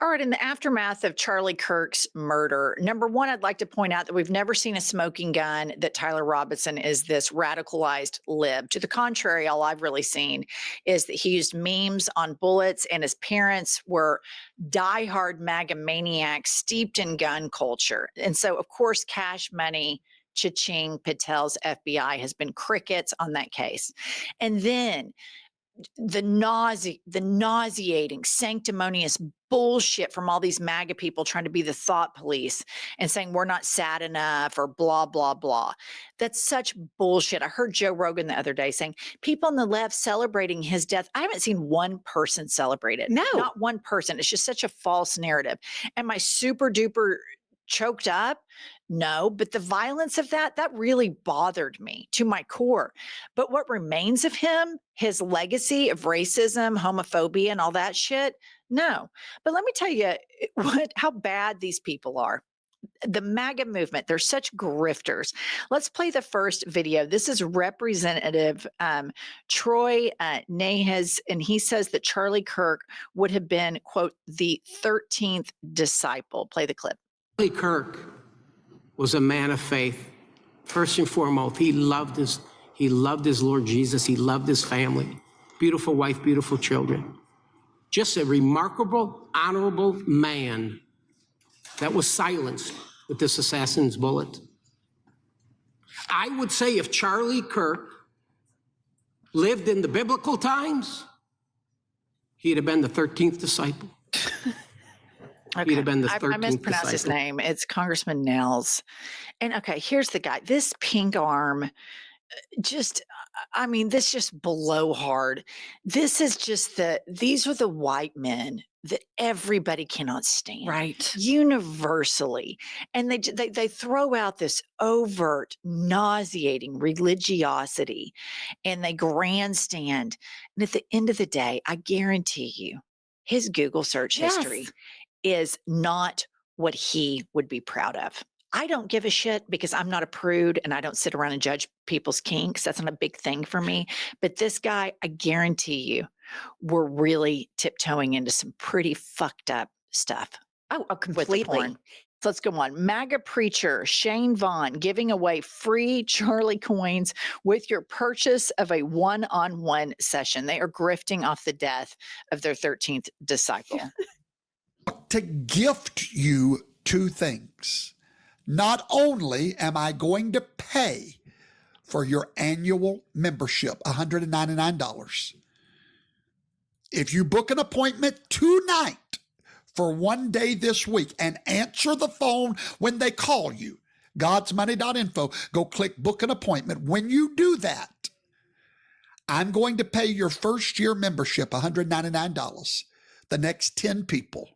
All right, in the aftermath of Charlie Kirk's murder, number one, I'd like to point out that we've never seen a smoking gun, that Tyler Robinson is this radicalized lib. To the contrary, all I've really seen is that he used memes on bullets, and his parents were diehard MAGA maniacs steeped in gun culture. And so, of course, Cash Money, Cha-Ching Patel's FBI has been crickets on that case. And then the nauseating, sanctimonious bullshit from all these MAGA people trying to be the thought police and saying we're not sad enough or blah, blah, blah. That's such bullshit. I heard Joe Rogan the other day saying people on the left celebrating his death. I haven't seen one person celebrate it. No. Not one person. It's just such a false narrative. Am I super duper choked up? No, but the violence of that really bothered me to my core. But what remains of him, his legacy of racism, homophobia, and all that shit, no. But let me tell you how bad these people are. The MAGA movement, they're such grifters. Let's play the first video. This is Representative Troy Nahas, and he says that Charlie Kirk would have been, quote, the 13th disciple. Play the clip. Charlie Kirk was a man of faith. First and foremost, he loved his Lord Jesus. He loved his family. Beautiful wife, beautiful children. Just a remarkable, honorable man that was silenced with this assassin's bullet. I would say if Charlie Kirk lived in the biblical times, he'd have been the 13th disciple. Okay. He'd have been the 13th I mispronounced his disciple. name. It's Congressman Nels. And okay, here's the guy. This pink arm, this just blowhard. This is just these are the white men that everybody cannot stand. Right. Universally. And they throw out this overt, nauseating religiosity, and they grandstand. And at the end of the day, I guarantee you, his Google search history is not what he would be proud of. I don't give a shit because I'm not a prude and I don't sit around and judge people's kinks. That's not a big thing for me. But this guy, I guarantee you, we're really tiptoeing into some pretty fucked up stuff. Oh, With the completely. porn. So let's go on. MAGA preacher Shane Vaughn giving away free Charlie coins with your purchase of a one-on-one session. They are grifting off the death of their 13th disciple. To gift you two things. Not only am I going to pay for your annual membership, $199. If you book an appointment tonight for one day this week and answer the phone when they call you, godsmoney.info, go click book an appointment. When you do that, I'm going to pay your first year membership $199, the next 10 people.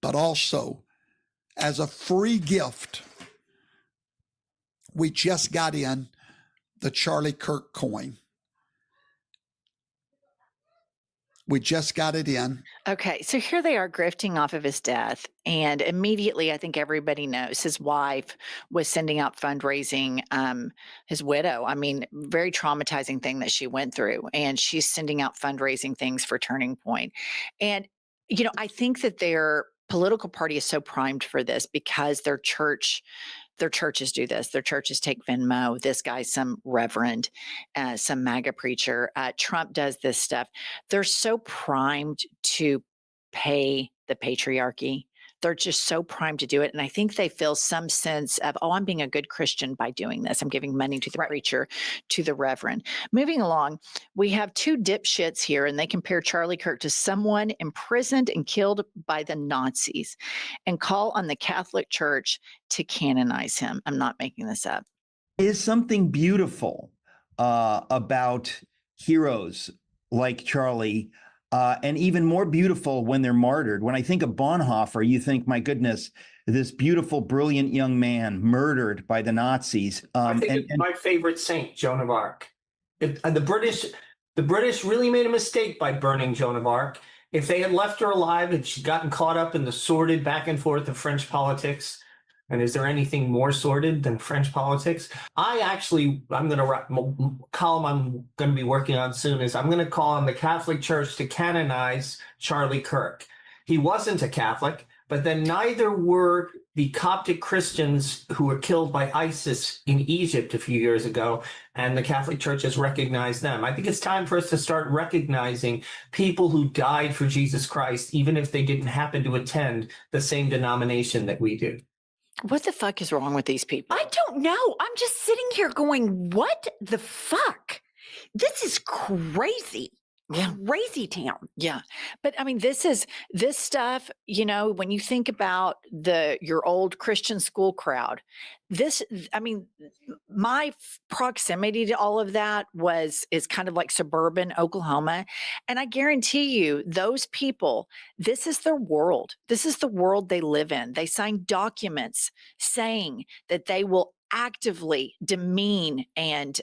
But also, as a free gift, we just got in the Charlie Kirk coin. We just got it in. Okay, so here they are grifting off of his death. And immediately, I think everybody knows his wife was sending out fundraising, his widow. I mean, very traumatizing thing that she went through. And she's sending out fundraising things for Turning Point. And, I think that their political party is so primed for this because their churches do this. Their churches take Venmo. This guy's some reverend, some MAGA preacher. Trump does this stuff. They're so primed to pay the patriarchy. They're just so primed to do it. And I think they feel some sense of, oh, I'm being a good Christian by doing this. I'm giving money to the preacher, to the reverend. Moving along, we have two dipshits here, and they compare Charlie Kirk to someone imprisoned and killed by the Nazis and call on the Catholic Church to canonize him. I'm not making this up. Is something beautiful about heroes like Charlie, and even more beautiful when they're martyred. When I think of Bonhoeffer, you think, my goodness, this beautiful, brilliant young man murdered by the Nazis. I think it's my favorite saint, Joan of Arc. The British really made a mistake by burning Joan of Arc. If they had left her alive and she'd gotten caught up in the sordid back and forth of French politics, and is there anything more sordid than French politics? I'm going to column I'm going to be working on soon is I'm going to call on the Catholic Church to canonize Charlie Kirk. He wasn't a Catholic, but then neither were the Coptic Christians who were killed by ISIS in Egypt a few years ago, and the Catholic Church has recognized them. I think it's time for us to start recognizing people who died for Jesus Christ, even if they didn't happen to attend the same denomination that we do. What the fuck is wrong with these people? I don't know. I'm just sitting here going, what the fuck? This is crazy. Yeah. Crazy town. Yeah. But I mean, this stuff, you know, when you think about your old Christian school crowd, I mean, my proximity to all of that is kind of like suburban Oklahoma. And I guarantee you, those people, this is their world. This is the world they live in. They sign documents saying that they will actively demean and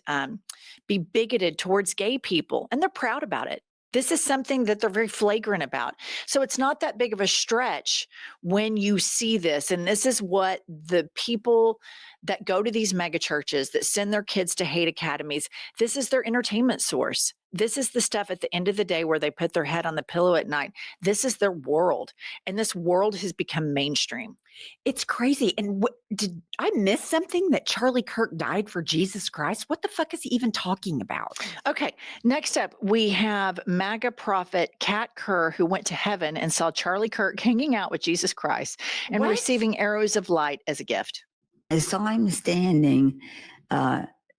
be bigoted towards gay people, and they're proud about it. This is something that they're very flagrant about. So it's not that big of a stretch when you see this. And this is what the people that go to these mega churches, that send their kids to hate academies, this is their entertainment source. This is the stuff at the end of the day where they put their head on the pillow at night. This is their world. And this world has become mainstream. It's crazy. And did I miss something, that Charlie Kirk died for Jesus Christ? What the fuck is he even talking about? Okay, next up, we have MAGA prophet Kat Kerr, who went to heaven and saw Charlie Kirk hanging out with Jesus Christ and What? receiving arrows of light as a gift. I saw him standing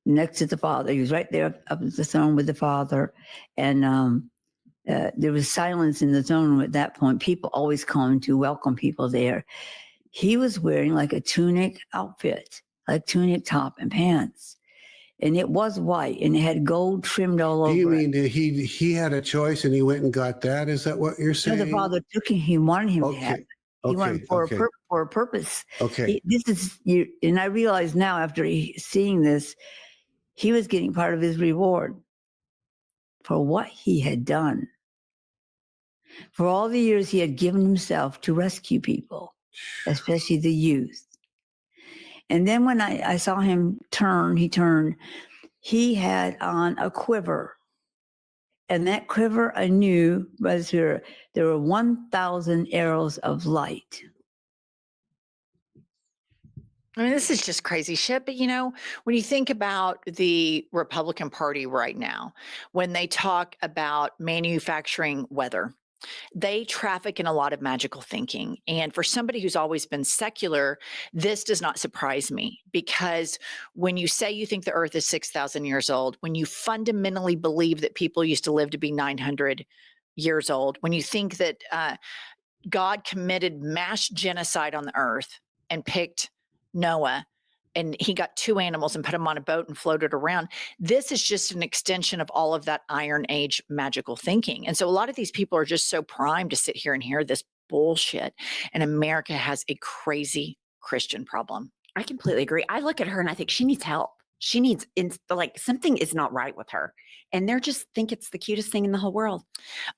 next to the Father. He was right there up at the throne with the Father. And there was silence in the throne room at that point. People always come to welcome people there. He was wearing like a tunic outfit, like tunic top and pants. And it was white and it had gold trimmed all over. Do you it. mean he had a choice and he went and got that? Is that what you're So saying? the Father took him. He wanted him to have Okay. it. He wanted Okay. for, Okay. for a purpose. Okay. This is you, and I realize now after seeing this, he was getting part of his reward for what he had done. For all the years he had given himself to rescue people, especially the youth. And then when I saw him turn, he had on a quiver. And that quiver I knew was there were 1,000 arrows of light. I mean, this is just crazy shit. But, you know, when you think about the Republican Party right now, when they talk about manufacturing weather, they traffic in a lot of magical thinking. And for somebody who's always been secular, this does not surprise me, because when you say you think the earth is 6,000 years old, when you fundamentally believe that people used to live to be 900 years old, when you think that God committed mass genocide on the earth and picked Noah, and he got 2 animals and put them on a boat and floated around. This is just an extension of all of that Iron Age magical thinking. And so a lot of these people are just so primed to sit here and hear this bullshit. And America has a crazy Christian problem. I completely agree. I look at her and I think she needs help. She needs, like, something is not right with her. And they're just think it's the cutest thing in the whole world.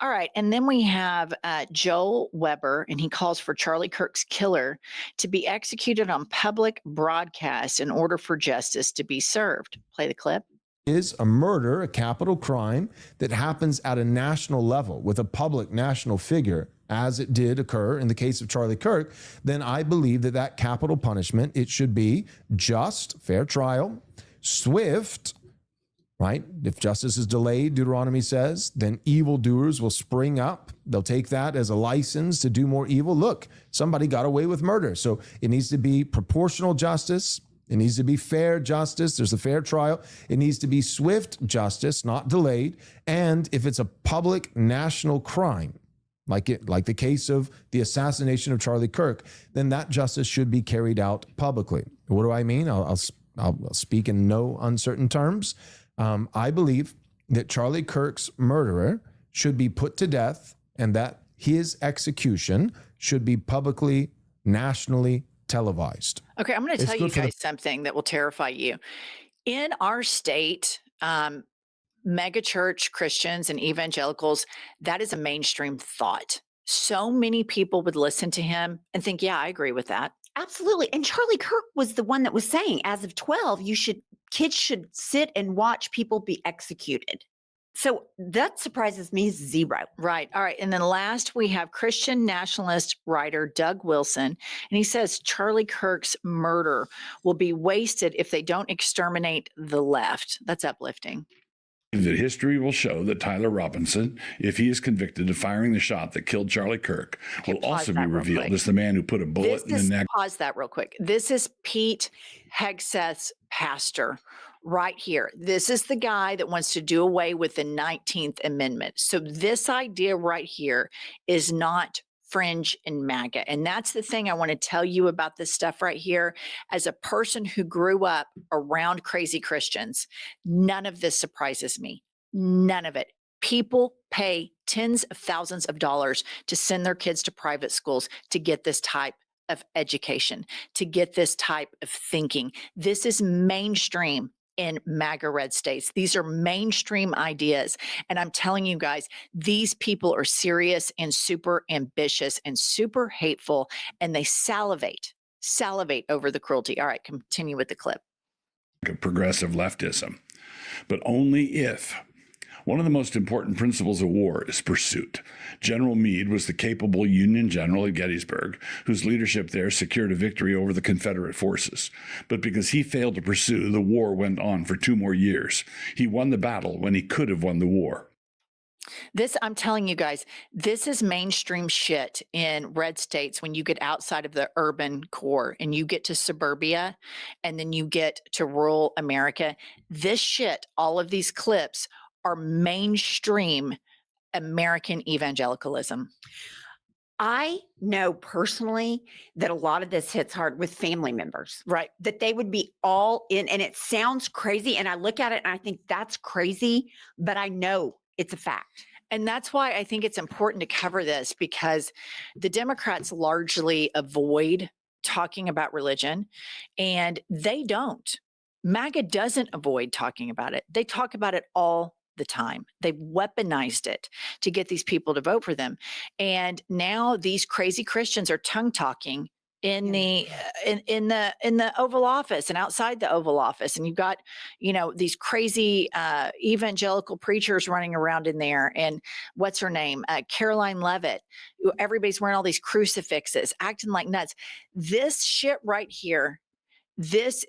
All right. And then we have Joel Weber, and he calls for Charlie Kirk's killer to be executed on public broadcast in order for justice to be served. Play the clip. Is a murder a capital crime that happens at a national level with a public national figure, as it did occur in the case of Charlie Kirk, then I believe that capital punishment, it should be just, fair trial, swift, right? If justice is delayed, Deuteronomy says, then evildoers will spring up. They'll take that as a license to do more evil. Look, somebody got away with murder. So it needs to be proportional justice. It needs to be fair justice. There's a fair trial. It needs to be swift justice, not delayed. And if it's a public national crime, like the case of the assassination of Charlie Kirk, then that justice should be carried out publicly. What do I mean? I'll speak in no uncertain terms. I believe that Charlie Kirk's murderer should be put to death, and that his execution should be publicly, nationally televised. Okay, I'm going to It's tell you good for the- guys something that will terrify you. In our state, mega church Christians and evangelicals, that is a mainstream thought. So many people would listen to him and think, yeah, I agree with that. Absolutely. And Charlie Kirk was the one that was saying, as of 12, kids should sit and watch people be executed. So that surprises me zero. Right. All right. And then last, we have Christian nationalist writer Doug Wilson. And he says Charlie Kirk's murder will be wasted if they don't exterminate the left. That's uplifting. That history will show that Tyler Robinson, if he is convicted of firing the shot that killed Charlie Kirk, will also be revealed as the man who put a bullet in the neck. Pause that real quick. This is Pete Hegseth's pastor right here. This is the guy that wants to do away with the 19th Amendment. So this idea right here is not fringe and MAGA. And that's the thing I want to tell you about this stuff right here. As a person who grew up around crazy Christians, none of this surprises me. None of it. People pay tens of thousands of dollars to send their kids to private schools to get this type of education, to get this type of thinking. This is mainstream in MAGA red states. These are mainstream ideas. And I'm telling you guys, these people are serious and super ambitious and super hateful, and they salivate over the cruelty. All right, continue with the clip. Progressive leftism, but only if. One of the most important principles of war is pursuit. General Meade was the capable Union general at Gettysburg, whose leadership there secured a victory over the Confederate forces. But because he failed to pursue, the war went on for 2 more years. He won the battle when he could have won the war. This, I'm telling you guys, this is mainstream shit in red states when you get outside of the urban core and you get to suburbia and then you get to rural America. This shit, all of these clips are mainstream American evangelicalism. I know personally that a lot of this hits hard with family members, right? That they would be all in, and it sounds crazy. And I look at it and I think that's crazy, but I know it's a fact. And that's why I think it's important to cover this, because the Democrats largely avoid talking about religion, and they don't. MAGA doesn't avoid talking about it. They talk about it all the time. They've weaponized it to get these people to vote for them. And now these crazy Christians are tongue talking in the in the Oval Office and outside the Oval Office. And you've got, these crazy evangelical preachers running around in there. And what's her name? Caroline Levitt. Everybody's wearing all these crucifixes, acting like nuts. This shit right here, this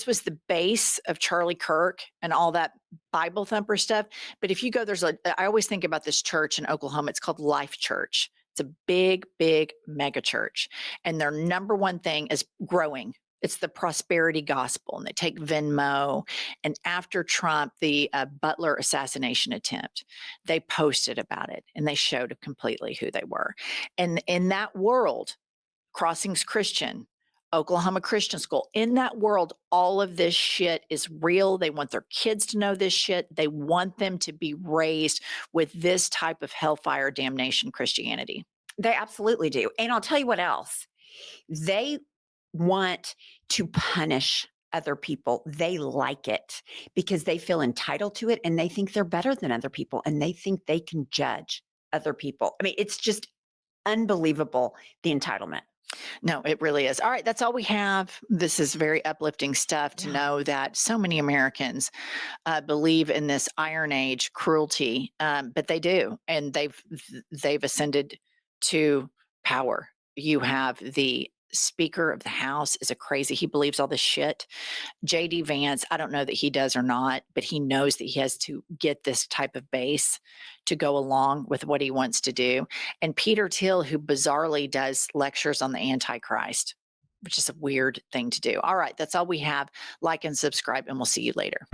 was the base of Charlie Kirk and all that Bible thumper stuff. But if you go, I always think about this church in Oklahoma. It's called Life Church. It's a big, big mega church. And their number one thing is growing. It's the prosperity gospel. And they take Venmo. And after Trump, the Butler assassination attempt, they posted about it and they showed completely who they were. And in that world, Crossings Christian, Oklahoma Christian School, in that world, all of this shit is real. They want their kids to know this shit. They want them to be raised with this type of hellfire damnation Christianity. They absolutely do. And I'll tell you what else. They want to punish other people. They like it because they feel entitled to it and they think they're better than other people and they think they can judge other people. I mean, it's just unbelievable, the entitlement. No, it really is. All right, that's all we have. This is very uplifting stuff to know that so many Americans believe in this Iron Age cruelty, but they do, and they've ascended to power. You have the Speaker of the House is a crazy. He believes all this shit. J.D. Vance, I don't know that he does or not, but he knows that he has to get this type of base to go along with what he wants to do. And Peter Thiel, who bizarrely does lectures on the Antichrist, which is a weird thing to do. All right, that's all we have. Like and subscribe, and we'll see you later.